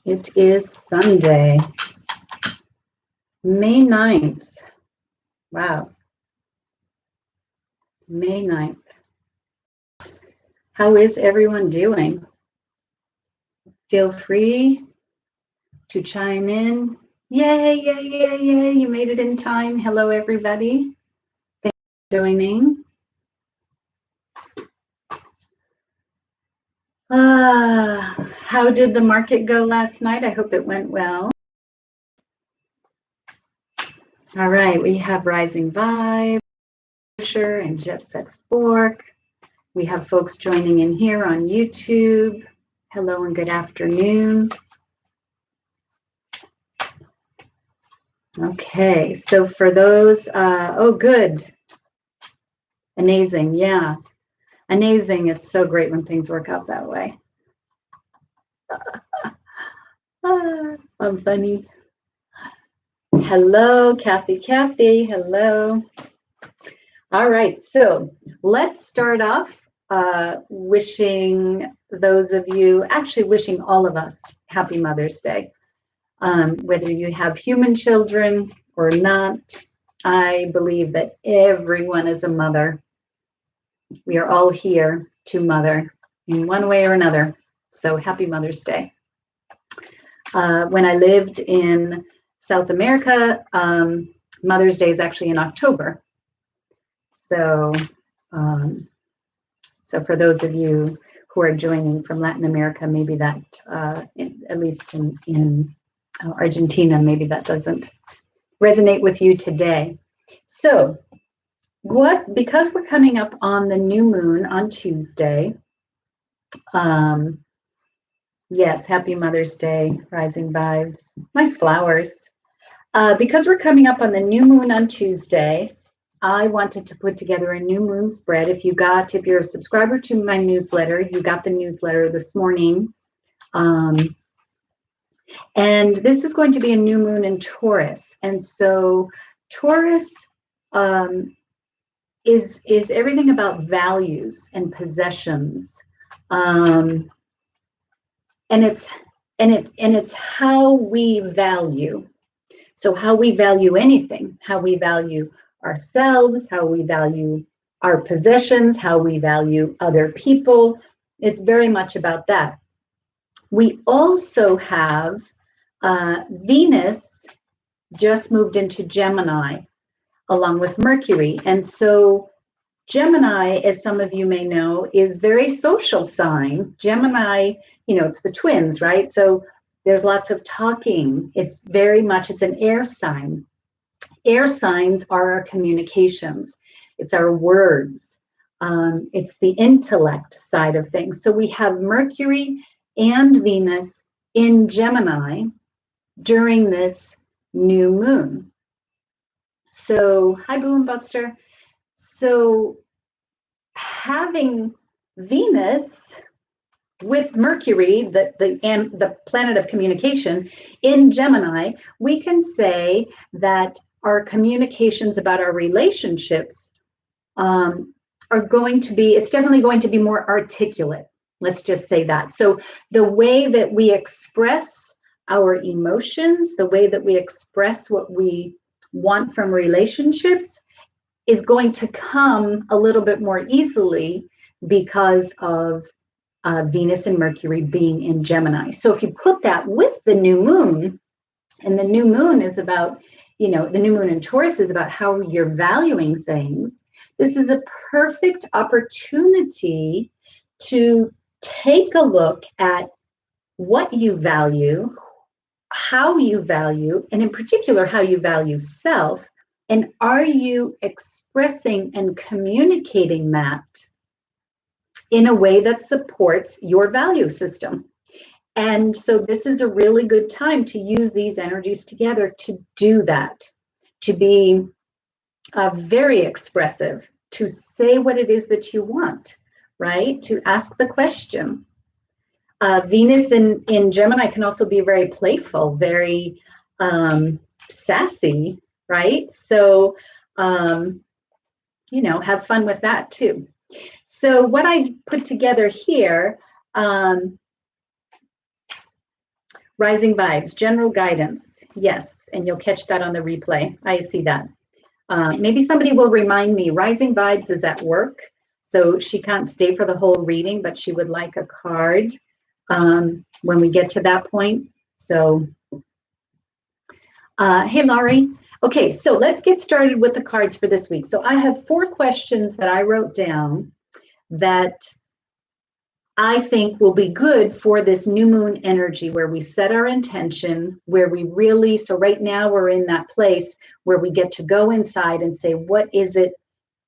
It is Sunday, May 9th. Wow. May 9th. How is everyone doing? Feel free to chime in. Yay, yay, yay, yay. You made it in time. Hello, everybody. Thanks for joining. How did the market go last night? I hope it went well. All right, we have Rising Vibe and Jet Set Fork. We have folks joining in here on YouTube. Hello and good afternoon. Okay, so for those, oh, good. Amazing, yeah. Amazing. It's so great when things work out that way. I'm funny. Hello, Kathy. Hello. All right, so let's start off wishing those of you, actually wishing all of us Happy Mother's Day. Whether you have human children or not, I believe that everyone is a mother. We are all here to mother in one way or another. So happy Mother's Day. When I lived in South America, Mother's Day is actually in October. So, so for those of you who are joining from Latin America, maybe that, at least in Argentina, maybe that doesn't resonate with you today. So because we're coming up on the new moon on Tuesday, yes, happy Mother's Day, Rising Vibes, nice flowers. Because we're coming up on the new moon on Tuesday, I wanted to put together a new moon spread. If you're a subscriber to my newsletter, you got the newsletter this morning. And this is going to be a new moon in Taurus. And so Taurus is everything about values and possessions. And it's how we value. So how we value anything, how we value ourselves, how we value our possessions, how we value other people. It's very much about that. We also have Venus just moved into Gemini along with Mercury. And so Gemini, as some of you may know, is very social sign. Gemini, it's the twins, right? So there's lots of talking. It's an air sign. Air signs are our communications. It's our words. It's the intellect side of things. So we have Mercury and Venus in Gemini during this new moon. So, hi, Boom Buster. So having Venus with Mercury, the planet of communication, in Gemini, we can say that our communications about our relationships are going to be, it's definitely going to be more articulate. Let's just say that. So the way that we express our emotions, the way that we express what we want from relationships is going to come a little bit more easily because of Venus and Mercury being in Gemini. So if you put that with the new moon, and the new moon is about, the new moon in Taurus is about how you're valuing things. This is a perfect opportunity to take a look at what you value, how you value, and in particular, how you value self. And are you expressing and communicating that in a way that supports your value system? And so this is a really good time to use these energies together to do that, to be very expressive, to say what it is that you want, right? To ask the question. Venus in Gemini can also be very playful, very sassy, right? So, have fun with that too. So what I put together here, Rising vibes, general guidance. Yes, and you'll catch that on the replay. I see that. Maybe somebody will remind me, Rising Vibes is at work, so she can't stay for the whole reading, but she would like a card when we get to that point. So, hey, Laurie. Okay, so let's get started with the cards for this week. So I have 4 questions that I wrote down that I think will be good for this new moon energy where we set our intention, where we really, so right now we're in that place where we get to go inside and say, what is it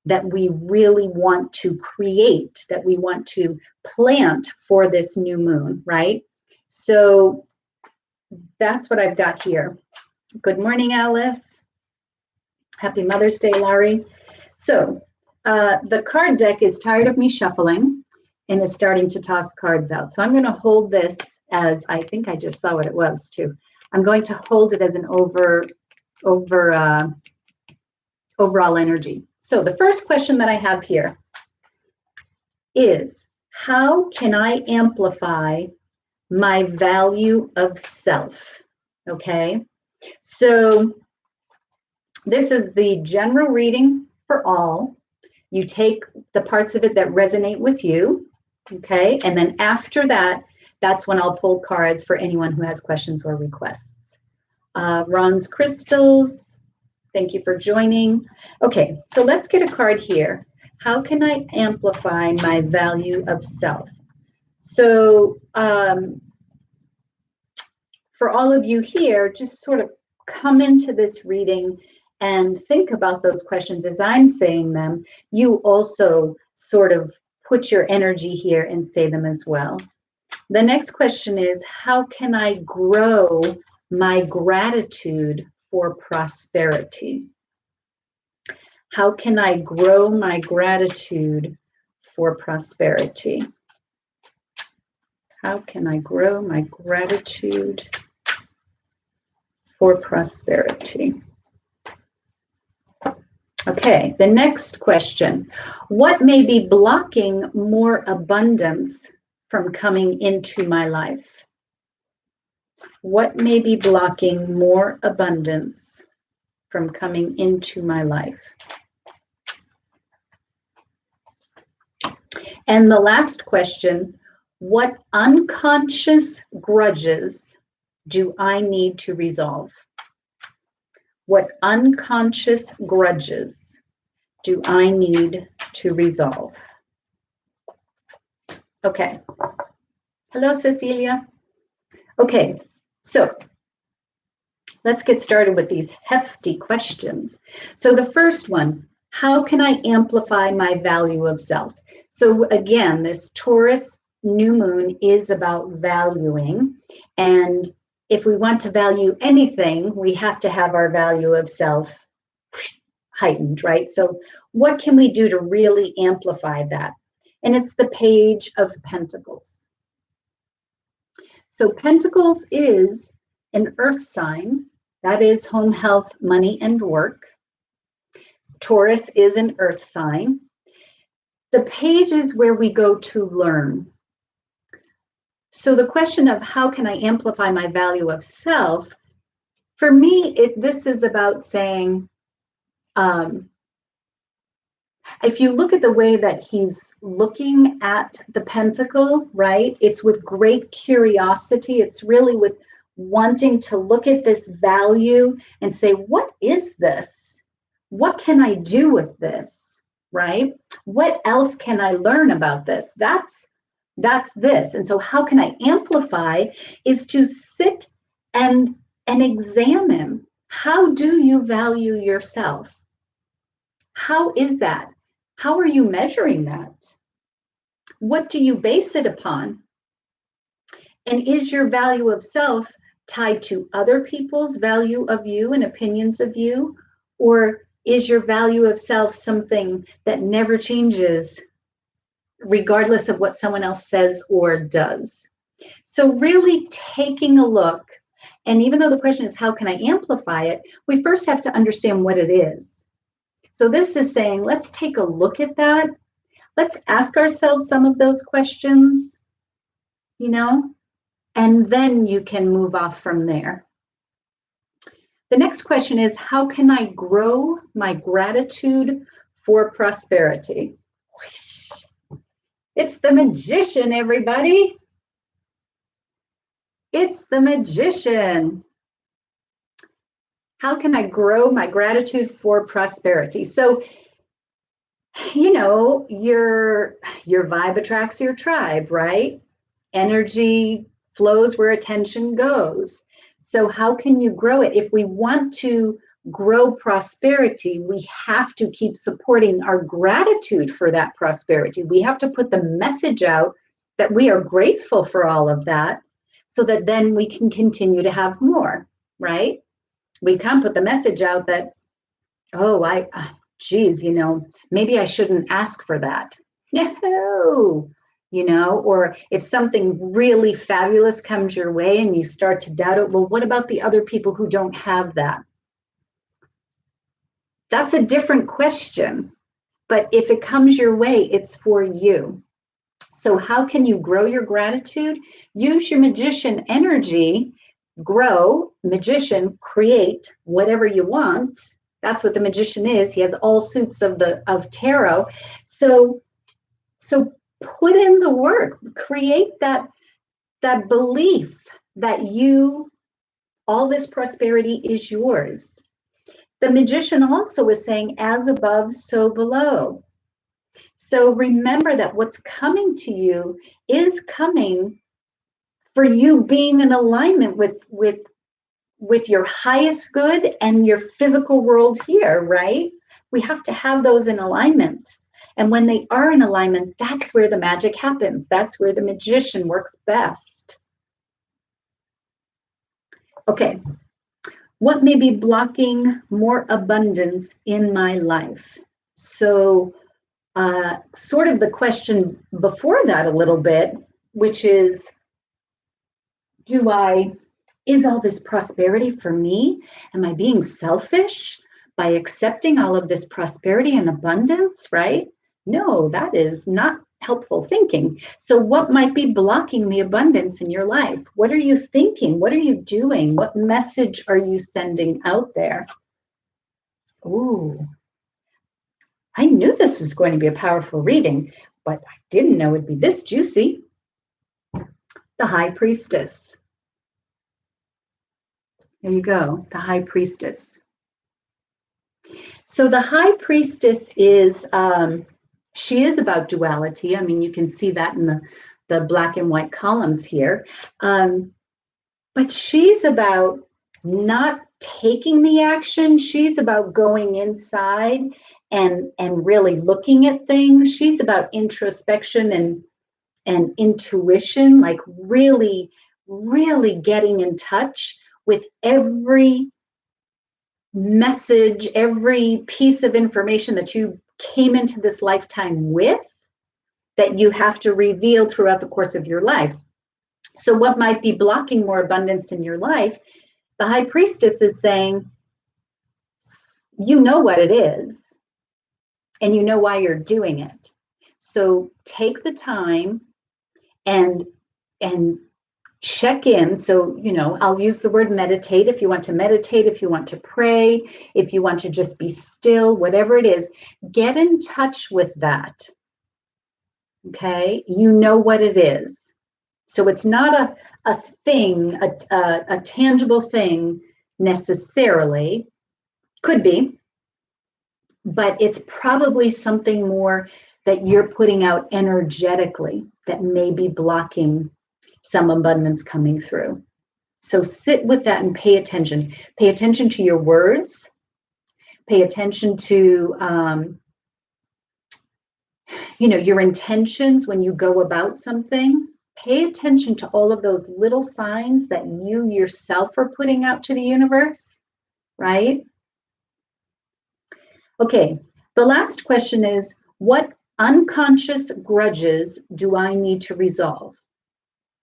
that we really want to create, that we want to plant for this new moon, right? So that's what I've got here. Good morning, Alice. Happy Mother's Day, Laurie. So the card deck is tired of me shuffling and is starting to toss cards out. So I'm going to hold this as, I think I just saw what it was too. I'm going to hold it as an overall energy. So the first question that I have here is, how can I amplify my value of self? Okay, so this is the general reading for all. You take the parts of it that resonate with you, okay? And then after that, that's when I'll pull cards for anyone who has questions or requests. Ron's Crystals, thank you for joining. Okay, so let's get a card here. How can I amplify my value of self? So for all of you here, just sort of come into this reading and think about those questions as I'm saying them. You also sort of put your energy here and say them as well. The next question is, how can I grow my gratitude for prosperity? How can I grow my gratitude for prosperity? How can I grow my gratitude for prosperity? Okay, the next question. What may be blocking more abundance from coming into my life? What may be blocking more abundance from coming into my life? And the last question, what unconscious grudges do I need to resolve? What unconscious grudges do I need to resolve? Okay. Hello, Cecilia. Okay, so let's get started with these hefty questions. So the first one, how can I amplify my value of self? So again, this Taurus new moon is about valuing, and if we want to value anything, we have to have our value of self heightened, right? So what can we do to really amplify that? And it's the Page of Pentacles. So Pentacles is an earth sign. That is home, health, money, and work. Taurus is an earth sign. The page is where we go to learn. So the question of how can I amplify my value of self, for me, this is about saying, if you look at the way that he's looking at the pentacle, right, it's with great curiosity. It's really with wanting to look at this value and say, what is this? What can I do with this, right? What else can I learn about this? That's this. And so how can I amplify is to sit and examine, how do you value yourself? How is that? How are you measuring that? What do you base it upon? And is your value of self tied to other people's value of you and opinions of you? Or is your value of self something that never changes regardless of what someone else says or does? So really taking a look, and even though the question is how can I amplify it, we first have to understand what it is. So this is saying, let's take a look at that. Let's ask ourselves some of those questions, you know, And then you can move off from there. The next question is, how can I grow my gratitude for prosperity? It's the Magician, everybody. It's the Magician. How can I grow my gratitude for prosperity? So, you know, your vibe attracts your tribe, right? Energy flows where attention goes. So how can you grow it? If we want to grow prosperity, we have to keep supporting our gratitude for that prosperity. We have to put the message out that we are grateful for all of that, so that then we can continue to have more, right? We can't put the message out that, oh, geez, you know, maybe I shouldn't ask for that. No, you know, or if something really fabulous comes your way and you start to doubt it, well, what about the other people who don't have that? That's a different question. But if it comes your way, it's for you. So how can you grow your gratitude? Use your magician energy, grow, magician, create whatever you want. That's what the magician is. He has all suits of tarot. So put in the work, create that belief that all this prosperity is yours. The magician also is saying, as above, so below. So remember that what's coming to you is coming for you being in alignment with your highest good and your physical world here, right? We have to have those in alignment. And when they are in alignment, that's where the magic happens. That's where the magician works best. Okay. What may be blocking more abundance in my life? So sort of the question before that a little bit, which is, is all this prosperity for me? Am I being selfish by accepting all of this prosperity and abundance, right? No, that is not helpful thinking. So what might be blocking the abundance in your life? What are you thinking? What are you doing? What message are you sending out there? Ooh, I knew this was going to be a powerful reading, but I didn't know it'd be this juicy. The High Priestess. There you go, the High Priestess. So the High Priestess is, she is about duality. I mean, you can see that in the black and white columns here. But she's about not taking the action. She's about going inside and really looking at things. She's about introspection and intuition, like really, really getting in touch with every message, every piece of information that you came into this lifetime with, that you have to reveal throughout the course of your life. So what might be blocking more abundance in your life? The High Priestess is saying, you know what it is, and you know why you're doing it. So take the time and check in. So, you know, I'll use the word meditate. If you want to meditate, if you want to pray, if you want to just be still, whatever it is, get in touch with that. Okay, you know what it is. So it's not a thing, a tangible thing necessarily. Could be, but it's probably something more that you're putting out energetically that may be blocking some abundance coming through. So sit with that and pay attention. Pay attention to your words. Pay attention to, your intentions when you go about something. Pay attention to all of those little signs that you yourself are putting out to the universe, right? Okay, the last question is, what unconscious grudges do I need to resolve?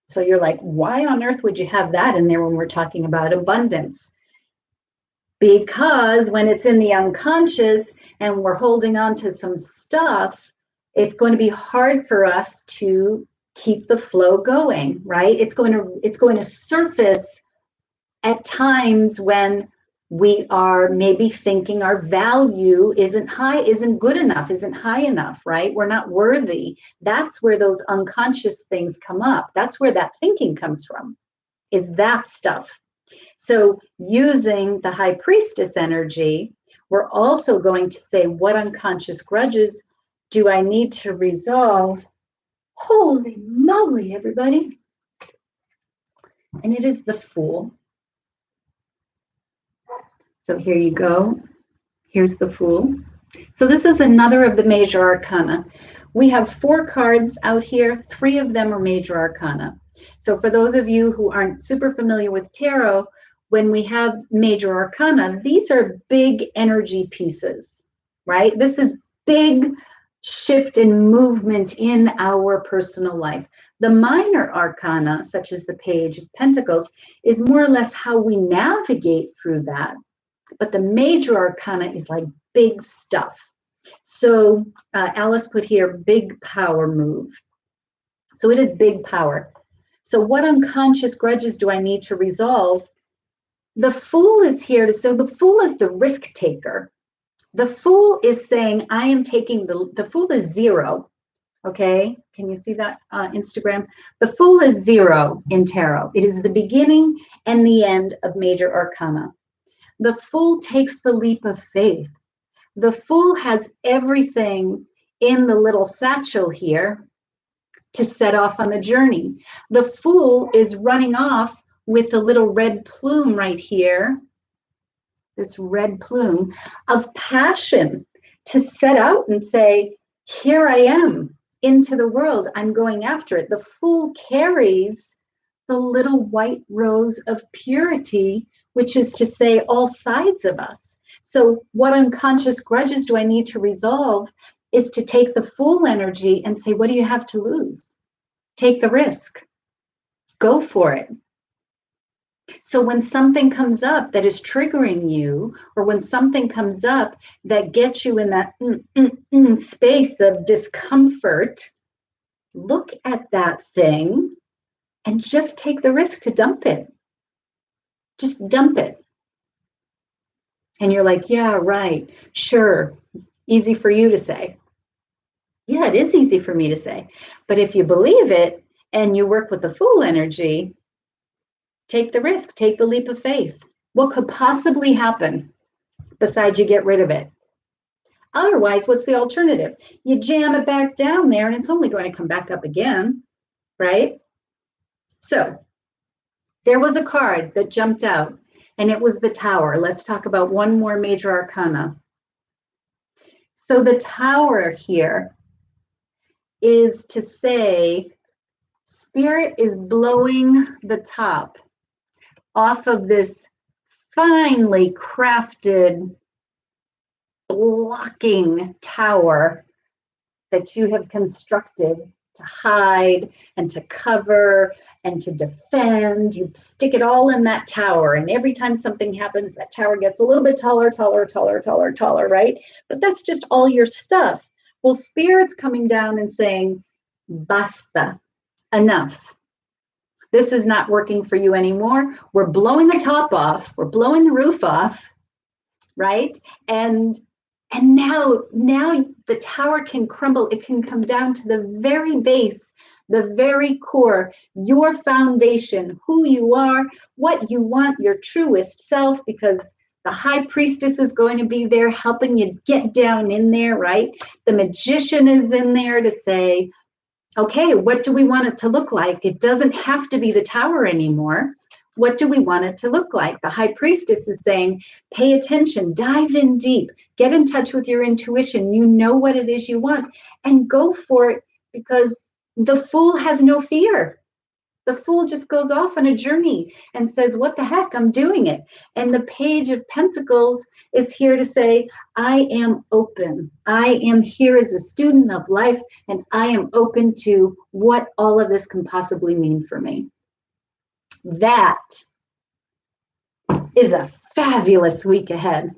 So you're like, why on earth would you have that in there when we're talking about abundance? Because when it's in the unconscious and we're holding on to some stuff, it's going to be hard for us to keep the flow going, right? It's going to surface at times when we are maybe thinking our value isn't good enough, isn't high enough, right? We're not worthy. That's where those unconscious things come up. That's where that thinking comes from, is that stuff. So using the High Priestess energy, we're also going to say, what unconscious grudges do I need to resolve? Holy moly, everybody. And it is the Fool. So here you go. Here's the Fool. So this is another of the major arcana. We have 4 cards out here. 3 of them are major arcana. So for those of you who aren't super familiar with tarot, when we have major arcana, these are big energy pieces, right? This is big shift and movement in our personal life. The minor arcana, such as the Page of Pentacles, is more or less how we navigate through that. But the major arcana is like big stuff. So Alice put here, big power move. So it is big power. So what unconscious grudges do I need to resolve? The Fool is here so the Fool is the risk taker. The Fool is saying, I am taking the Fool is 0. Okay, can you see that Instagram? The Fool is 0 in tarot. It is the beginning and the end of major arcana. The Fool takes the leap of faith. The Fool has everything in the little satchel here to set off on the journey. The Fool is running off with a little red plume right here, this red plume of passion, to set out and say, here I am into the world. I'm going after it. The Fool carries the little white rose of purity, which is to say all sides of us. So what unconscious grudges do I need to resolve is to take the Fool energy and say, what do you have to lose? Take the risk. Go for it. So when something comes up that is triggering you, or when something comes up that gets you in that space of discomfort, look at that thing and just take the risk to dump it. Just dump it. And you're like, yeah, right, sure, easy for you to say. Yeah, it is easy for me to say. But if you believe it and you work with the Fool energy, take the risk, take the leap of faith. What could possibly happen besides you get rid of it? Otherwise, what's the alternative? You jam it back down there and it's only going to come back up again, right? So there was a card that jumped out, and it was the Tower. Let's talk about one more major arcana. So the Tower here is to say, Spirit is blowing the top off of this finely crafted blocking tower that you have constructed to hide and to cover and to defend. You stick it all in that tower, and every time something happens, that tower gets a little bit taller, right? But that's just all your stuff. Well, Spirit's coming down and saying, basta, enough. This is not working for you anymore. We're blowing the top off. We're blowing the roof off, right? And now the tower can crumble. It can come down to the very base, the very core, your foundation, who you are, what you want, your truest self, because the High Priestess is going to be there helping you get down in there, right? The Magician is in there to say, okay, what do we want it to look like? It doesn't have to be the tower anymore. What do we want it to look like? The High Priestess is saying, pay attention, dive in deep, get in touch with your intuition. You know what it is you want, and go for it, because the Fool has no fear. The Fool just goes off on a journey and says, what the heck, I'm doing it. And the Page of Pentacles is here to say, I am open. I am here as a student of life, and I am open to what all of this can possibly mean for me. That is a fabulous week ahead.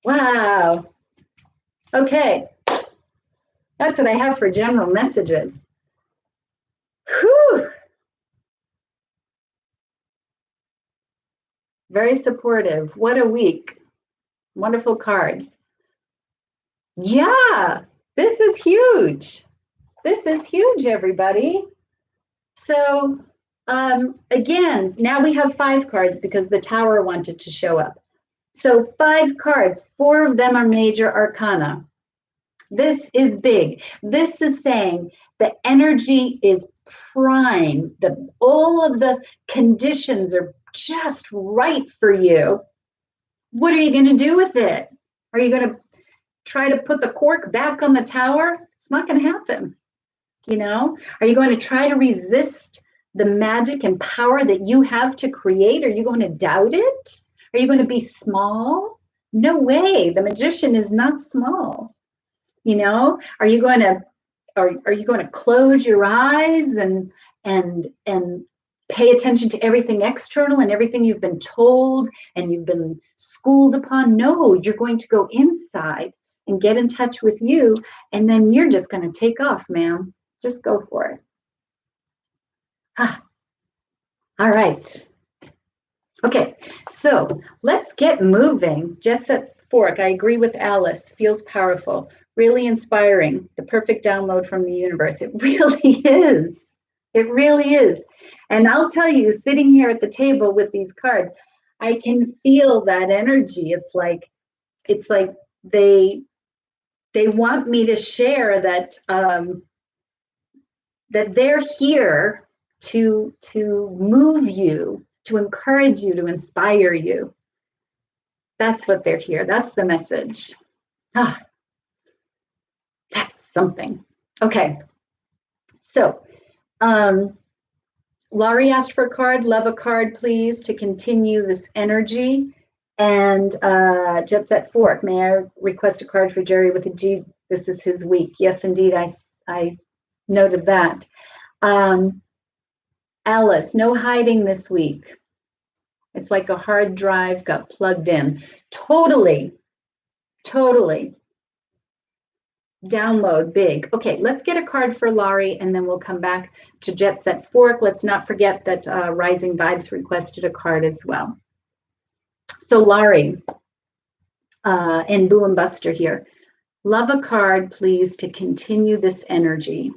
Wow. Okay. That's what I have for general messages. Whew. Very supportive. What a week. Wonderful cards. Yeah, this is huge. This is huge, everybody. So again, now we have 5 cards because the Tower wanted to show up. So 5 cards, 4 of them are major arcana. This is big. This is saying the energy is prime. All of the conditions are just right for you. What are you going to do with it? Are you going to try to put the cork back on the tower? It's not going to happen. You know, are you going to try to resist the magic and power that you have to create? Are you going to doubt it? Are you going to be small? No way. The magician is not small. You know, are you going to close your eyes and pay attention to everything external and everything you've been told and you've been schooled upon? No, you're going to go inside and get in touch with you, and then you're just going to take off, ma'am. Just go for it. All right. Okay, so let's get moving. Jet Set Fork, I agree with Alice, feels powerful, really inspiring, the perfect download from the universe. It really is. It really is. And I'll tell you, sitting here at the table with these cards, I can feel that energy. It's like they want me to share that that they're here to move you, to encourage you, to inspire you. That's what they're here. That's the message. Ah, that's something. Okay. So, Laurie asked for a card. Love a card, please, to continue this energy. And Jet Set Fork, may I request a card for Jerry with a G? This is his week. Yes, indeed. I noted that. Alice, no hiding this week. It's like a hard drive got plugged in. Totally. Download big. Okay, let's get a card for Laurie and then we'll come back to Jet Set Fork. Let's not forget that Rising Vibes requested a card as well. So Laurie and Boo and Buster here. Love a card, please, to continue this energy.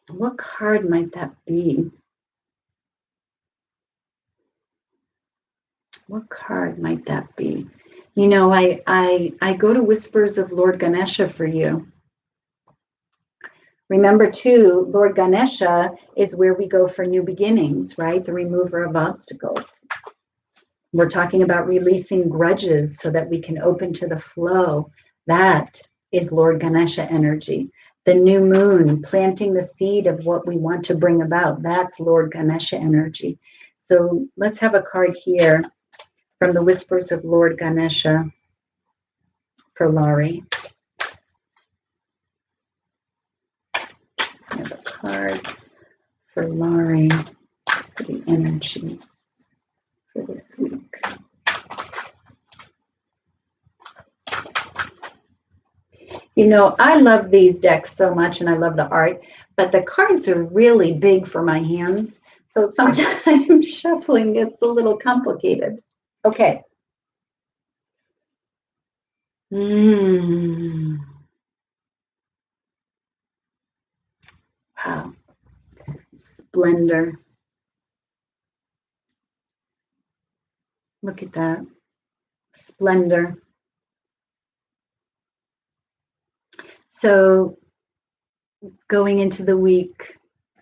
What card might that be? What card might that be? You know, I go to Whispers of Lord Ganesha for you. Remember too, Lord Ganesha is where we go for new beginnings, right? The remover of obstacles. We're talking about releasing grudges so that we can open to the flow. That is Lord Ganesha energy. The new moon, planting the seed of what we want to bring about. That's Lord Ganesha energy. So let's have a card here from the Whispers of Lord Ganesha for Laurie. I have a card for Laurie for the energy for this week. You know, I love these decks so much and I love the art, but the cards are really big for my hands. So sometimes shuffling gets a little complicated. Okay. Wow. Splendor. Look at that. Splendor. So going into the week,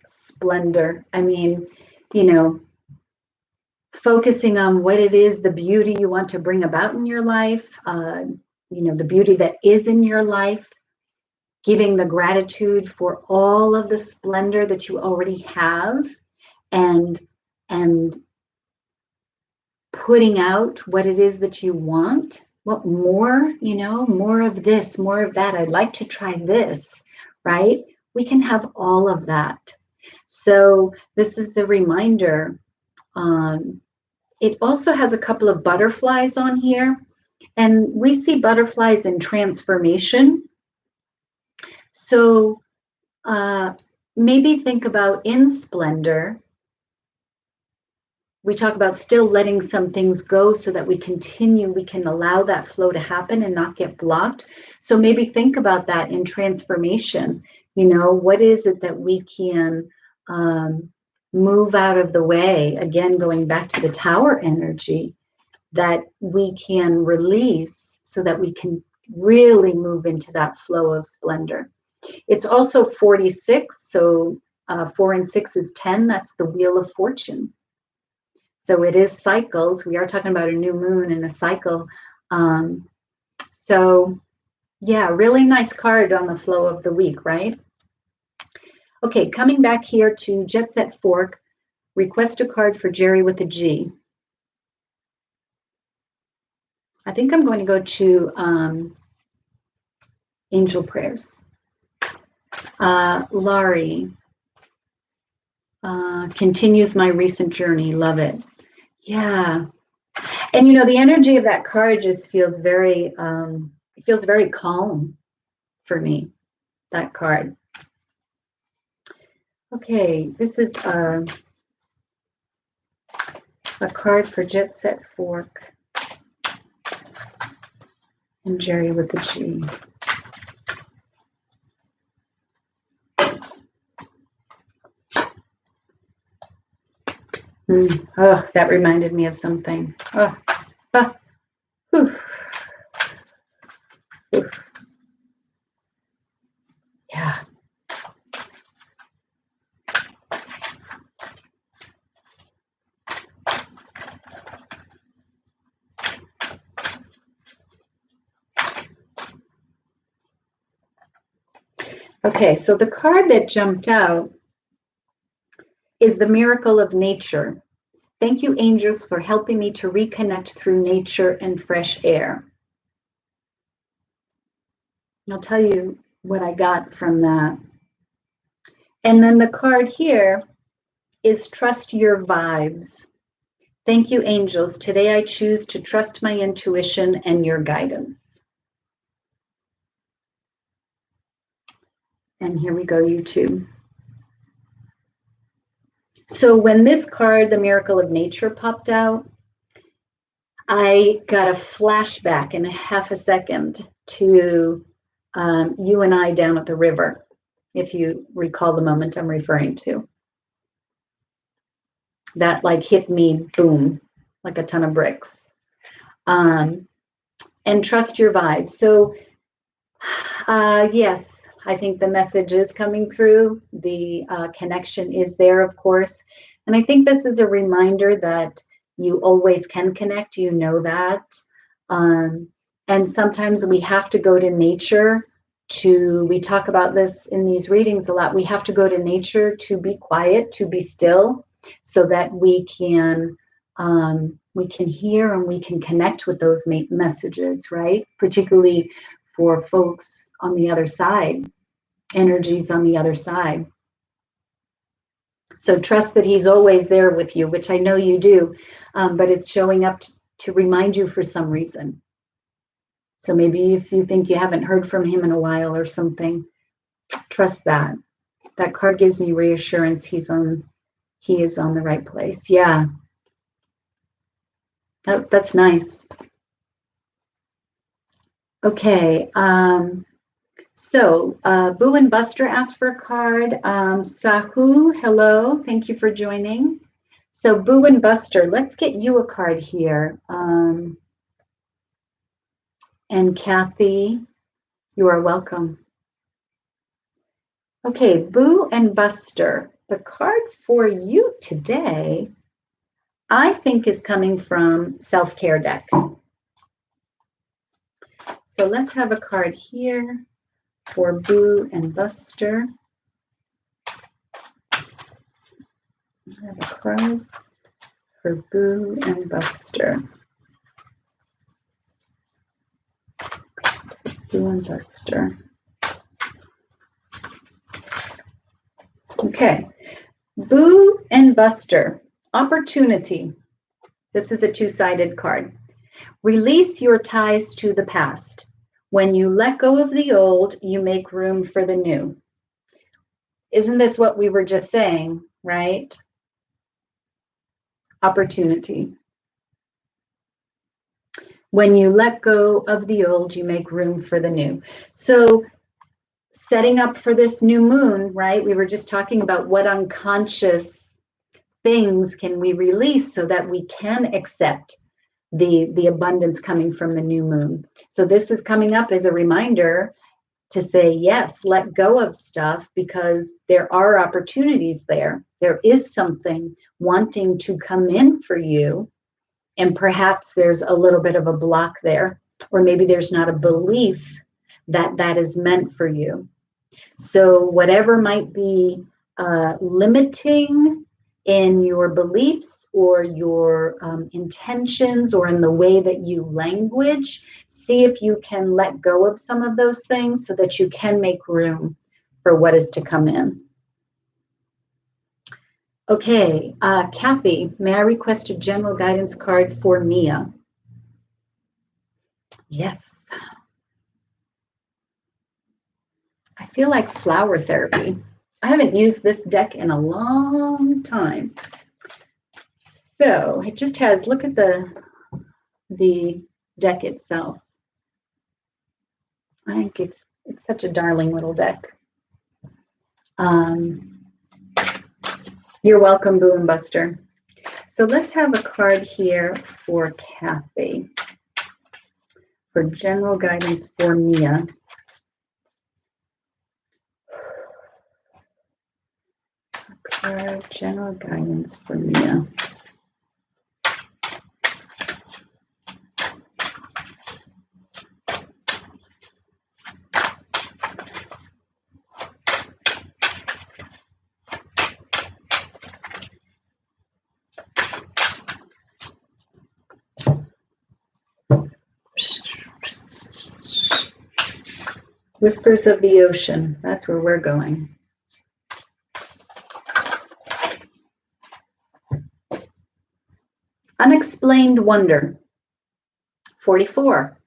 splendor. I mean, you know, focusing on what it is, the beauty you want to bring about in your life, you know, the beauty that is in your life, giving the gratitude for all of the splendor that you already have, and putting out what it is that you want. What more, you know, more of this, more of that. I'd like to try this, right? We can have all of that. So this is the reminder. It also has a couple of butterflies on here, and we see butterflies in transformation. So maybe think about in splendor. We talk about still letting some things go so that we can allow that flow to happen and not get blocked. So maybe think about that in transformation. You know, what is it that we can move out of the way? Again, going back to the Tower energy, that we can release so that we can really move into that flow of splendor. It's also 46, so 4 and 6 is 10. That's the Wheel of Fortune. So it is cycles. We are talking about a new moon and a cycle. So yeah, really nice card on the flow of the week, right? Okay, coming back here to Jet Set Fork, request a card for Jerry with a G. I think I'm going to go to Angel Prayers. Laurie, continues my recent journey. Love it. Yeah. And you know, the energy of that card just feels very, it feels very calm for me, that card. Okay, this is a card for Jet Set Fork and Jerry with the G. Oh, that reminded me of something. Oh, oh, whew. Whew. Yeah. Okay, so the card that jumped out is the Miracle of Nature. Thank you, angels, for helping me to reconnect through nature and fresh air. I'll tell you what I got from that. And then the card here is Trust Your Vibes. Thank you, angels. Today I choose to trust my intuition and your guidance. And here we go, YouTube. So when this card, the Miracle of Nature, popped out, I got a flashback in a half a second to you and I down at the river, if you recall the moment I'm referring to. That like hit me, boom, like a ton of bricks. And trust your vibes. So yes, I think the message is coming through. The connection is there, of course. And I think this is a reminder that you always can connect, you know that. And sometimes we have to go to nature we talk about this in these readings a lot, we have to go to nature to be quiet, to be still, so that we can hear and we can connect with those messages, right? Particularly for folks on the other side, energies on the other side. So trust that he's always there with you, which I know you do, but it's showing up to remind you for some reason. So maybe if you think you haven't heard from him in a while or something, trust that. That card gives me reassurance he is on the right place. Yeah. Oh, that's nice. Okay. So Boo and Buster asked for a card. Sahu, hello. Thank you for joining. So Boo and Buster, let's get you a card here. And Kathy, you are welcome. Okay, Boo and Buster, the card for you today, I think, is coming from Self-Care deck. So let's have a card here for Boo and Buster. I have a card for Boo and Buster. Boo and Buster. Okay, Boo and Buster, opportunity. This is a two-sided card. Release your ties to the past. When you let go of the old, you make room for the new. Isn't this what we were just saying, right? Opportunity. When you let go of the old, you make room for the new. So setting up for this new moon, right? We were just talking about what unconscious things can we release so that we can accept the abundance coming from the new moon. So this is coming up as a reminder to say, yes, let go of stuff, because there are opportunities there. There is something wanting to come in for you. And perhaps there's a little bit of a block there, or maybe there's not a belief that that is meant for you. So whatever might be limiting in your beliefs or your intentions or in the way that you language, see if you can let go of some of those things so that you can make room for what is to come in. Okay, Kathy, may I request a general guidance card for Mia? Yes. I feel like flower therapy. I haven't used this deck in a long time. So it just has, look at the deck itself. I think it's such a darling little deck. You're welcome, Boo and Buster. So let's have a card here for Kathy for general guidance for Mia. General guidance for Mia. Whispers of the ocean. That's where we're going. Unexplained wonder. 44.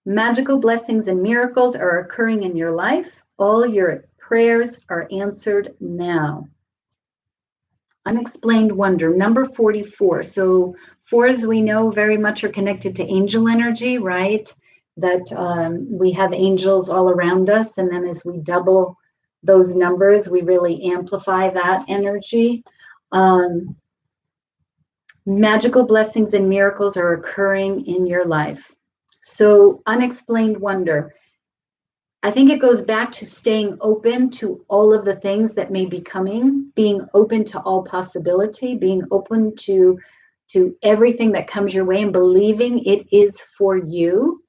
Magical blessings and miracles are occurring in your life. All your prayers are answered now. Unexplained wonder. Number 44. So 4s, we know, very much are connected to angel energy, right? That we have angels all around us. And then as we double those numbers, we really amplify that energy. Magical blessings and miracles are occurring in your life. So unexplained wonder. I think it goes back to staying open to all of the things that may be coming, being open to all possibility, being open to everything that comes your way and believing it is for you.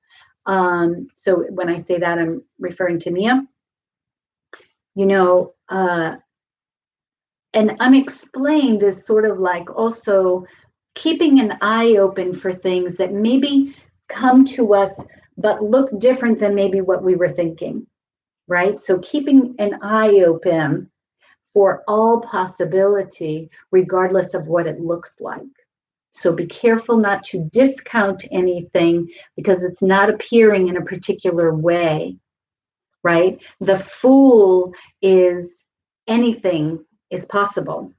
So when I say that, I'm referring to Mia. You know, and unexplained is sort of like also keeping an eye open for things that maybe come to us but look different than maybe what we were thinking, right? So keeping an eye open for all possibility, regardless of what it looks like. So be careful not to discount anything because it's not appearing in a particular way, right? The Fool is anything is possible.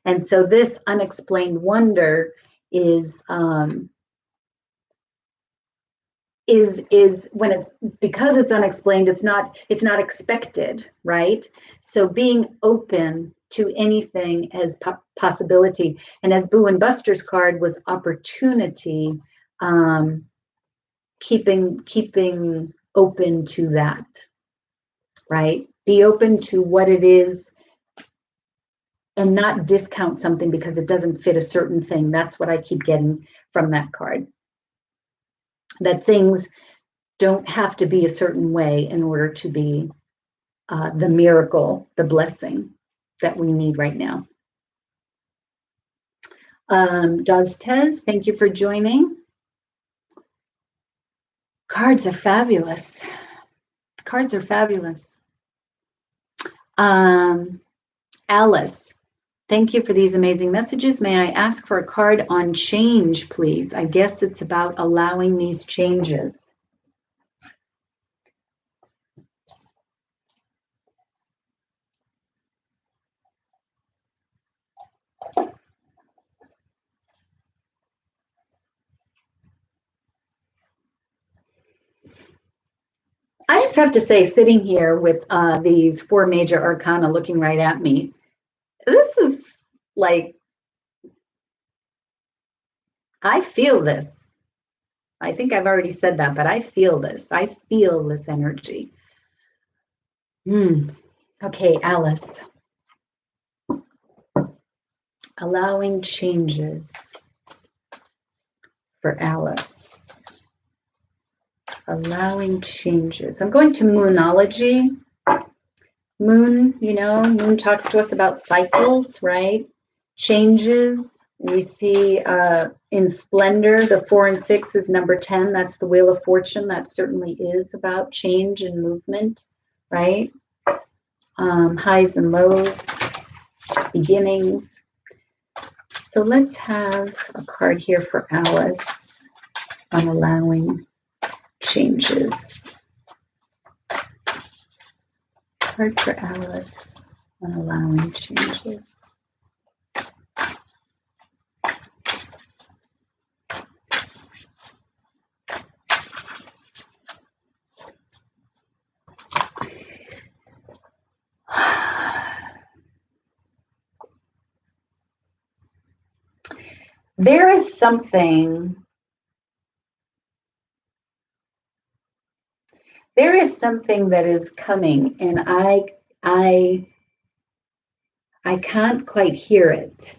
And so this unexplained wonder is when it's, because it's unexplained, it's not expected, right? So being open to anything as possibility. And as Boo and Buster's card was opportunity, keeping open to that, right? Be open to what it is and not discount something because it doesn't fit a certain thing. That's what I keep getting from that card. That things don't have to be a certain way in order to be the miracle, the blessing that we need right now. Daztez, thank you for joining. Cards are fabulous. Cards are fabulous. Alice, thank you for these amazing messages. May I ask for a card on change, please? I guess it's about allowing these changes. just have to say, sitting here with these 4 major arcana looking right at me, this is like, I feel this. I think I've already said that, but I feel this. I feel this energy. Okay, Alice. Allowing changes for Alice. Allowing changes. I'm going to Moonology. Moon, you know, Moon talks to us about cycles, right? Changes. We see in Splendor, the 4 and 6 is number 10. That's the Wheel of Fortune. That certainly is about change and movement, right? Highs and lows, beginnings. So let's have a card here for Alice on allowing changes. Card for Alice on allowing changes. There is something that is coming, and I can't quite hear it,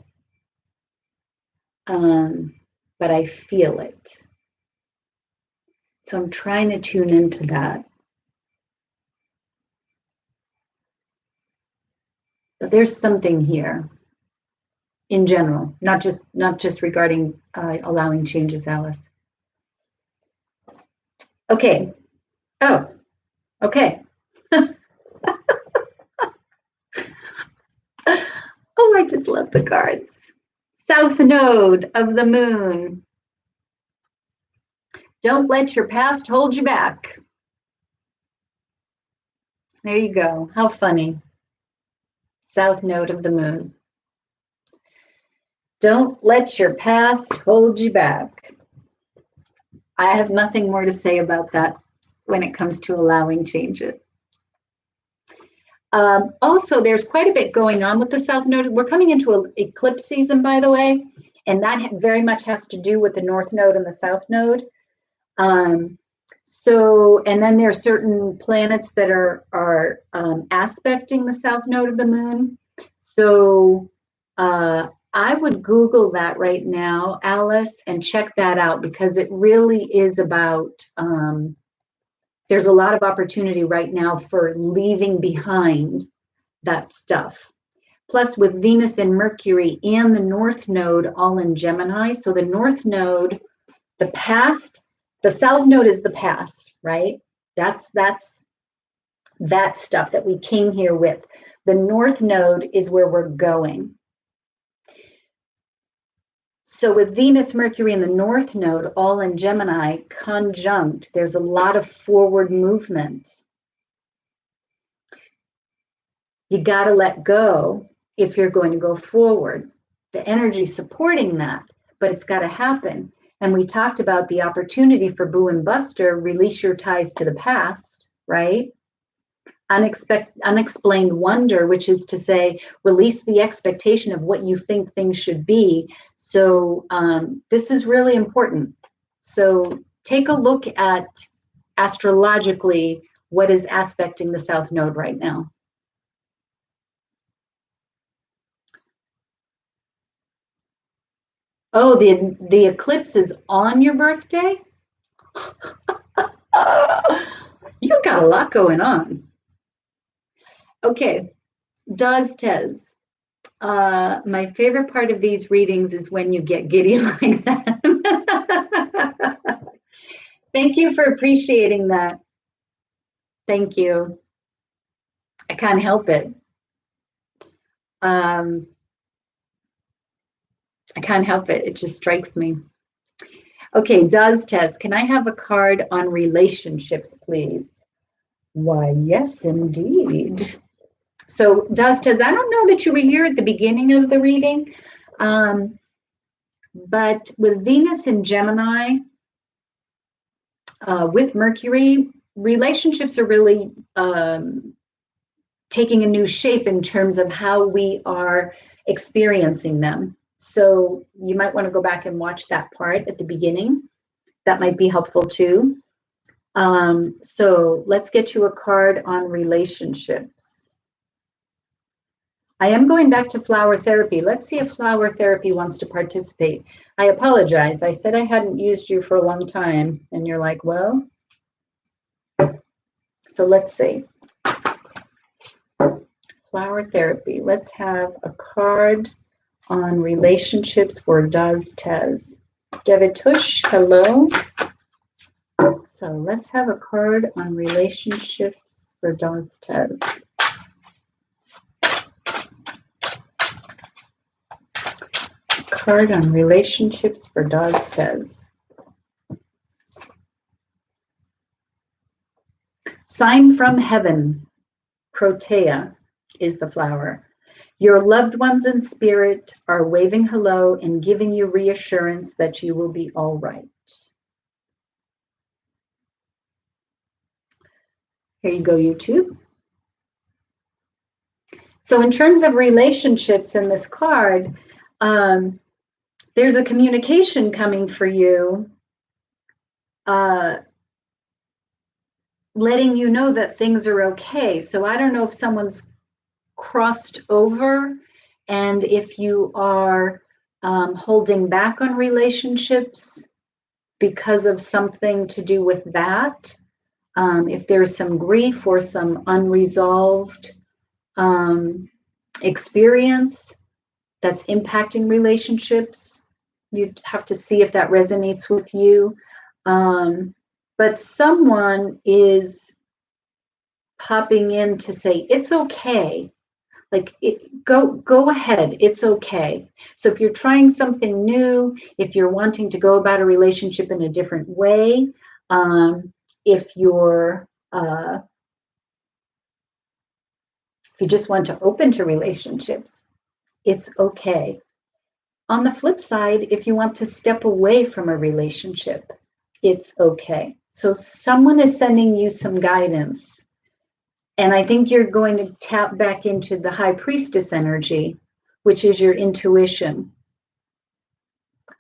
but I feel it. So I'm trying to tune into that. But there's something here in general, not just regarding allowing changes, Alice. Okay. Oh, okay. Oh, I just love the cards. South node of the moon. Don't let your past hold you back. There you go. How funny. South node of the moon. Don't let your past hold you back. I have nothing more to say about that when it comes to allowing changes. Also, there's quite a bit going on with the South Node. We're coming into an eclipse season, by the way, and that very much has to do with the North Node and the South Node. And then there are certain planets that are aspecting the South Node of the moon. So I would Google that right now, Alice, and check that out, because it really is about, there's a lot of opportunity right now for leaving behind that stuff. Plus with Venus and Mercury and the North Node all in Gemini. So the North Node, the past, the South Node is the past, right? That's that stuff that we came here with. The North Node is where we're going. So with Venus, Mercury, and the North Node all in Gemini conjunct, there's a lot of forward movement. You got to let go if you're going to go forward. The energy supporting that, but it's got to happen. And we talked about the opportunity for Boo and Buster, release your ties to the past, right? Unexplained wonder, which is to say, release the expectation of what you think things should be. So this is really important. So take a look at astrologically what is aspecting the South Node right now. Oh, the eclipse is on your birthday? You've got a lot going on. Okay, Does Tez. My favorite part of these readings is when you get giddy like that. Thank you for appreciating that. Thank you. I can't help it. I can't help it. It just strikes me. Okay, Does Tez. Can I have a card on relationships, please? Why, yes, indeed. So Does Tez, I don't know that you were here at the beginning of the reading, but with Venus in Gemini, with Mercury, relationships are really taking a new shape in terms of how we are experiencing them. So you might want to go back and watch that part at the beginning. That might be helpful too. So let's get you a card on relationships. I am going back to flower therapy. Let's see if flower therapy wants to participate. I apologize. I said I hadn't used you for a long time, and you're like, well, so let's see. Flower therapy. Let's have a card on relationships for Daz Tez. Devitush, hello. So let's have a card on relationships for Daz Tez. Card on relationships for Daz Tez. Sign from heaven. Protea is the flower. Your loved ones in spirit are waving hello and giving you reassurance that you will be all right. Here you go, YouTube. So in terms of relationships in this card, there's a communication coming for you, letting you know that things are okay. So I don't know if someone's crossed over and if you are holding back on relationships because of something to do with that. If there's some grief or some unresolved experience that's impacting relationships, you'd have to see if that resonates with you. But someone is popping in to say, it's okay. Like, go ahead, it's okay. So if you're trying something new, if you're wanting to go about a relationship in a different way, if you just want to open to relationships, it's okay. On the flip side, if you want to step away from a relationship, it's okay. So someone is sending you some guidance. And I think you're going to tap back into the High Priestess energy, which is your intuition.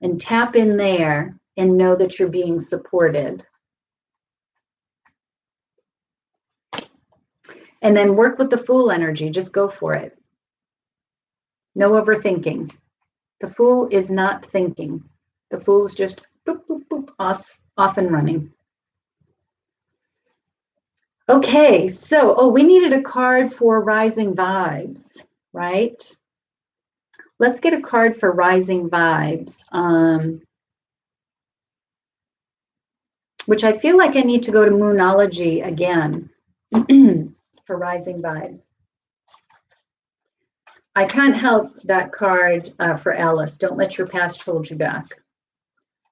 And tap in there and know that you're being supported. And then work with the Fool energy. Just go for it. No overthinking. The Fool is not thinking. The Fool is just boop, boop, boop, off and running. Okay, so, we needed a card for Rising Vibes, right? Let's get a card for Rising Vibes, which I feel like I need to go to Moonology again for Rising Vibes. I can't help that card for Alice. Don't let your past hold you back.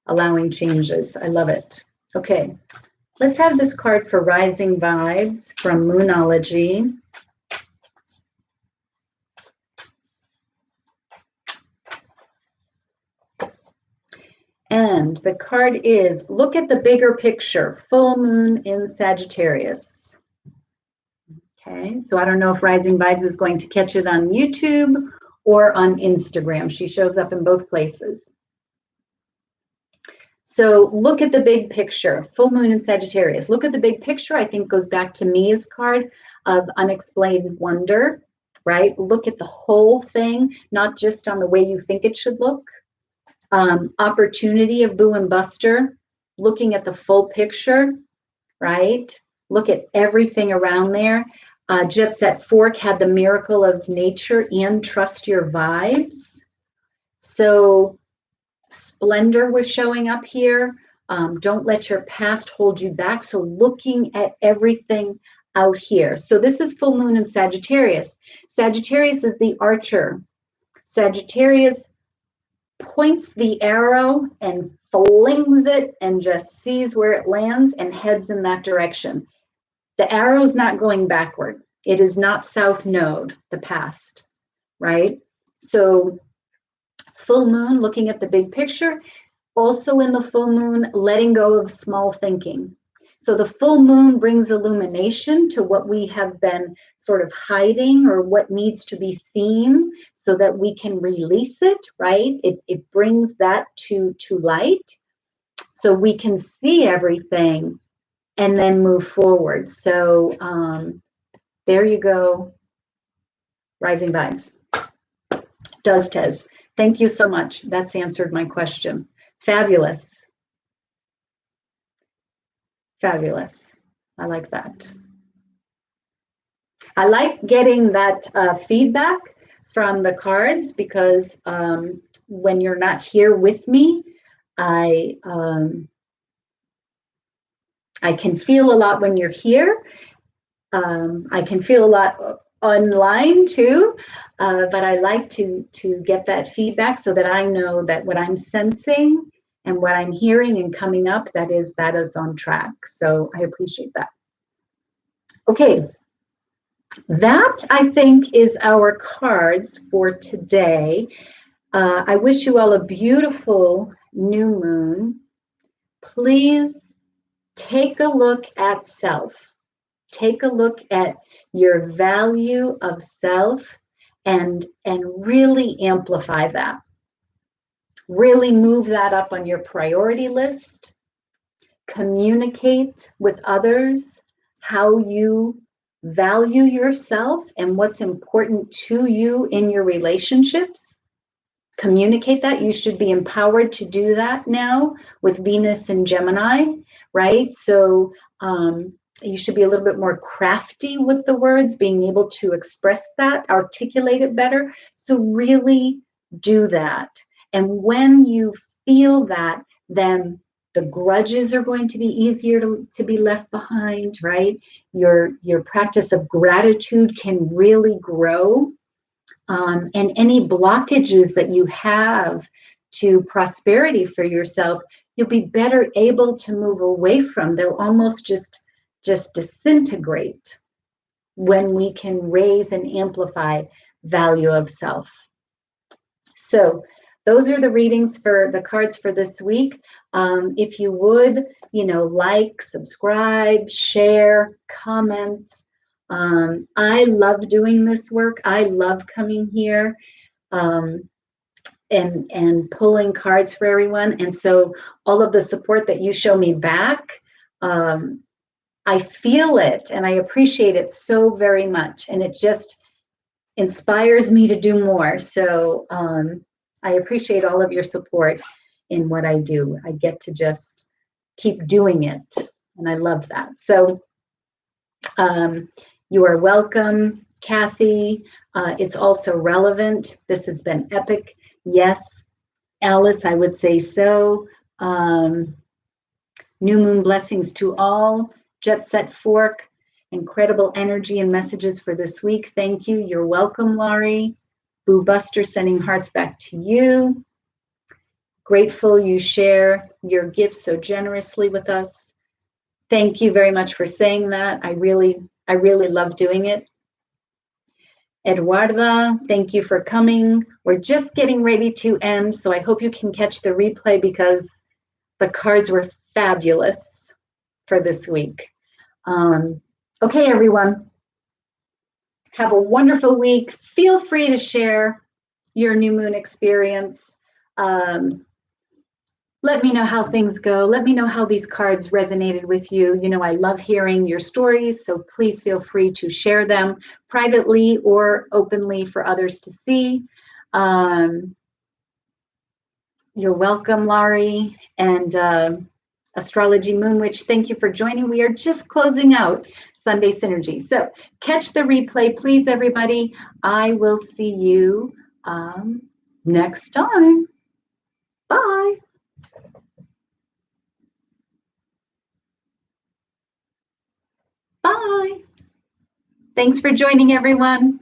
Allowing changes. I love it. Okay. Let's have this card for Rising Vibes from Moonology. And the card is, look at the bigger picture, full moon in Sagittarius. Okay, so I don't know if Rising Vibes is going to catch it on YouTube or on Instagram. She shows up in both places. So look at the big picture, full moon in Sagittarius. Look at the big picture, I think goes back to Mia's card of unexplained wonder, right? Look at the whole thing, not just on the way you think it should look. Opportunity of Boo and Buster, looking at the full picture, right? Look at everything around there. Jet Set Fork had the miracle of nature and trust your vibes. So splendor was showing up here. Don't let your past hold you back. So looking at everything out here. So this is full moon in Sagittarius. Sagittarius is the archer. Sagittarius points the arrow and flings it and just sees where it lands and heads in that direction. The arrow's not going backward. It is not south node, the past, right? So full moon, looking at the big picture. Also in the full moon, letting go of small thinking. So the full moon brings illumination to what we have been sort of hiding or what needs to be seen so that we can release it, right? It brings that to light so we can see everything and then move forward. So there you go, Rising Vibes. Does Tez. Thank you so much. That's answered my question. Fabulous. Fabulous. I like that. I like getting that feedback from the cards because when you're not here with me, I can feel a lot when you're here. I can feel a lot online too, but I like to get that feedback so that I know that what I'm sensing and what I'm hearing and coming up, that is on track. So I appreciate that. Okay, that I think is our cards for today. I wish you all a beautiful new moon. Please take a look at self. Take a look at your value of self and really amplify that. Really move that up on your priority list. Communicate with others how you value yourself and what's important to you in your relationships. Communicate that. You should be empowered to do that now with Venus and Gemini, right? So you should be a little bit more crafty with the words, being able to express that, articulate it better. So really do that. And when you feel that, then the grudges are going to be easier to be left behind, right? Your practice of gratitude can really grow. And any blockages that you have to prosperity for yourself, you'll be better able to move away from. They'll almost just disintegrate when we can raise and amplify value of self. So those are the readings for the cards for this week. If you would, like, subscribe, share, comment. I love doing this work. I love coming here and pulling cards for everyone. And so all of the support that you show me back, I feel it and I appreciate it so very much. And it just inspires me to do more. So I appreciate all of your support in what I do. I get to just keep doing it. And I love that. So you are welcome, Kathy. It's also relevant. This has been epic. Yes, Alice, I would say so. New moon blessings to all. Jet Set Fork, incredible energy and messages for this week. Thank you. You're welcome, Laurie. Boo Buster, sending hearts back to you. Grateful you share your gifts so generously with us. Thank you very much for saying that. I really love doing it. Eduarda, thank you for coming. We're just getting ready to end, so I hope you can catch the replay because the cards were fabulous for this week. Okay, everyone. Have a wonderful week. Feel free to share your new moon experience. Let me know how things go. Let me know how these cards resonated with you. I love hearing your stories, so please feel free to share them privately or openly for others to see. You're welcome, Laurie. And Astrology Moon Witch, thank you for joining. We are just closing out Sunday Synergy. So catch the replay, please, everybody. I will see you next time. Bye. Bye. Thanks for joining, everyone.